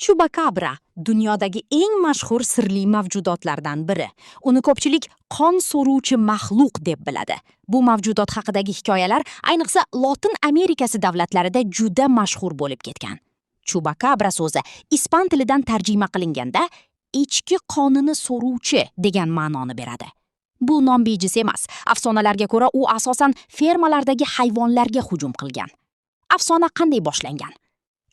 Chupacabra dunyodagi eng mashhur sirli mavjudotlardan biri. Uni ko'pchilik qon so'ruvchi maxluq deb biladi. Bu mavjudot haqidagi hikoyalar ayniqsa Lotin Amerikasi davlatlarida juda mashhur bo'lib ketgan. Chupacabra so'zi ispan tilidan tarjima qilinganda ichki qonini so'ruvchi degan ma'noni beradi. Bu nom bejiz emas. Afsonalarga ko'ra u asosan fermalardagi hayvonlarga hujum qilgan. Afsona qanday boshlangan?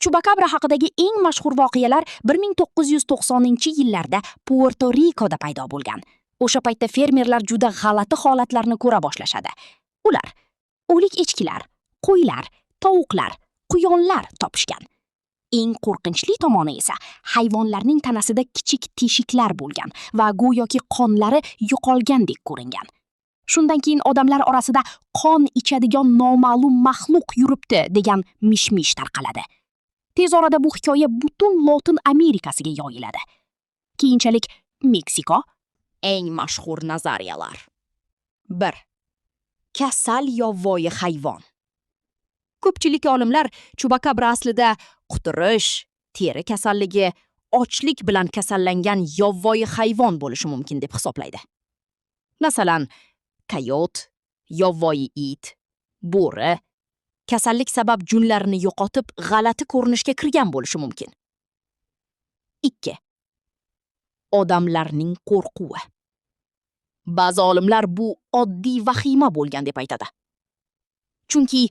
Chupacabra haqidagi eng mashhur voqealar 1990-yillarda Puerto-Rikoda paydo bo'lgan. O'sha paytda fermerlar juda g'alati holatlarni ko'ra boshlashadi. Ular o'lik echkilar, qo'ylar, tovuqlar, quyonlar topishgan. Eng qo'rqinchli tomoni esa hayvonlarning tanasida kichik teshiklar bo'lgan va go'yoki qonlari yo'qolgandek ko'ringan. Shundan keyin odamlar orasida qon ichadigan noma'lum maxluq yuribdi degan mish-mish tarqaladi. Tez orada bu hikoya butun Lotin Amerikasiga yoyiladi. Keyinchalik Meksiko. Eng mashhur nazariyalar. 1. Kasal yovvoyi hayvon. Ko'pchilik olimlar Chupacabra aslida quturish, teri kasalligi, ochlik bilan kasallangan yovvoyi hayvon bo'lishi mumkin deb hisoblaydi. Masalan, kayot, yovvoyi it, bo'ri kasallik sabab junlarini yo'qotib, g'alati ko'rinishga kirgan bo'lishi mumkin. 2. Odamlarning qo'rquvi. Ba'zi olimlar bu oddiy vahima bo'lgan deb aytadi. Chunki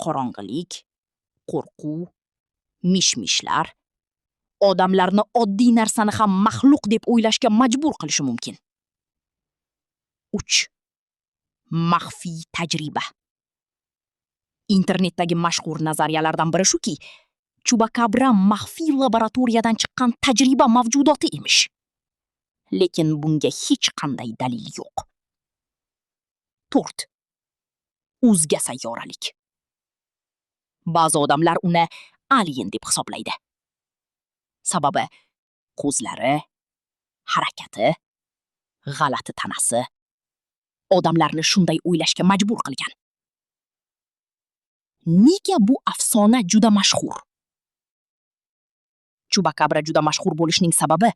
qorong'ilik, qo'rquv, mish-mishlar odamlarni oddiy narsani ham maxluq deb o'ylashga majbur qilishi mumkin. 3. Maxfiy tajriba. Internetdagi mashhur nazariyalardan biri shuki, Chupacabra maxfiy laboratoriyadan chiqqan tajriba mavjudoti emish. Lekin bunga hech qanday dalil yo'q. 4. O'zga sayyoralik. Ba'zi odamlar uni alien deb hisoblaydi. Sababi ko'zlari, harakati, g'alati tanasi odamlarni shunday o'ylashga majbur qilgan. Nega bu afsona juda mashhur? Chupacabra juda mashhur bo'lishining sababi